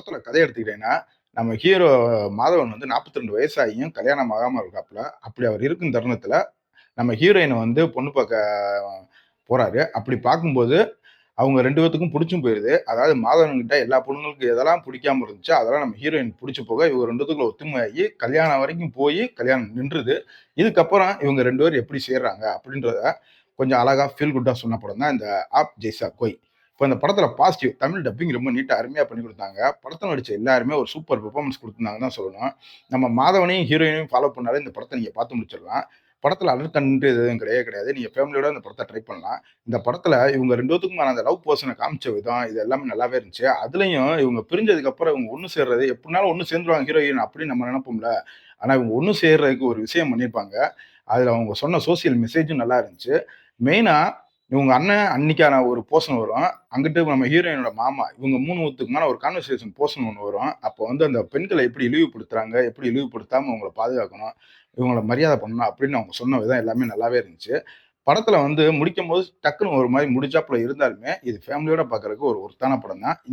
படத்துல கதை எடுத்துக்கிட்டீங்கன்னா, நம்ம ஹீரோ மாதவன் வந்து 42 வயசாகியும் கல்யாணம் ஆகாம இருக்காப்புல. அப்படி அவர் இருக்கும் தருணத்துல, நம்ம ஹீரோயின வந்து பொண்ணு பாக்க போறாரு. அப்படி பார்க்கும்போது, அவங்க 2 பேத்துக்கும் புடிச்சும் போயிருது. அதாவது மாதவன் கிட்ட எல்லா பொண்ணுங்களுக்கும் எதெல்லாம் புடிக்காம இருந்துச்சோ, அதெல்லாம் நம்ம ஹீரோயின் புடிச்சு போக, இவங்க 2 பேத்துக்குள்ள ஒத்துமையாகி, கல்யாணம் வரைக்கும் போயி, கல்யாணம் நின்றுது. இதுக்கப்புறம் இவங்க 2 பேரும் எப்படி சேர்றாங்க? அப்படின்றத கொஞ்சம் அழகா ஃபீல் குட்டா சொன்ன படம் தான் இந்த "ஆப் ஜெய்சா கோய்". இப்ப இந்த படத்துல பாசிட்டிவ் தமிழ் டப்பிங் ரொம்ப நீட்டா அருமையா பண்ணி குடுத்தாங்க. படத்துல நடிச்ச எல்லாருமே ஒரு சூப்பர் பெர்ஃபார்மன்ஸ் குடுத்திருந்தாங்கன்னு தான் சொல்லணும். நம்ம மாதவனையும், ஹீரோயினையும் ஃபாலோ பண்ணாலே இந்த படத்த நீங்க பார்த்து முடிச்சிடலாம். படத்துல அடல்ட் கன்டென்ட் எதுவும் கிடையவே கிடையாது. நீங்க ஃபேமிலியோட இந்த படத்த ட்ரை பண்ணலாம். இந்த படத்துல இவங்க 2 பேத்துக்குமான அந்த லவ் போர்ஷன காமிச்ச விதம், இது எல்லாமே நல்லாவே இருந்துச்சு. அதுலயும் இவங்க பிரிஞ்சதுக்கு அப்புறம் இவங்க ஒண்ணு சேர்றது, எப்படினாலும் ஒண்ணு சேர்ந்துருவாங்க ஹீரோயின் அப்படின்னு நம்ம நெனைப்போம்ல. ஆனா இவங்க ஒண்ணு சேர்றதுக்கு ஒரு விஷயம் பண்ணியிருப்பாங்க. அதுல அவங்க சொன்ன சோசியல் மெசேஜும் நல்லா இருந்துச்சு. மெயினா இவங்க அண்ணன், அண்ணிக்கான ஒரு போர்ஷன் வரும். அங்கிட்டு நம்ம ஹீரோயினோட மாமா. இவங்க 3 பேத்துக்குமான ஒரு கான்வர்சேஷன் போர்ஷன் ஒண்ணு வரும். அப்போ வந்து அந்த பெண்கள எப்படி இழிவுபடுத்துறாங்க, எப்படி இழிவுபடுத்தாம அவங்கள பாதுகாக்கணும், இவங்கள மரியாதை பண்ணணும் அப்படின்னு அவங்க சொன்ன விதம் எல்லாமே நல்லாவே இருந்துச்சு. படத்துல வந்து முடிக்கும்போது டக்குனு ஒரு மாரி முடிச்சாப்புல இருந்தாலுமே, இது ஃபேமிலியோட பார்க்கறதுக்கு ஒரு ஒர்த்தான படம் தான்.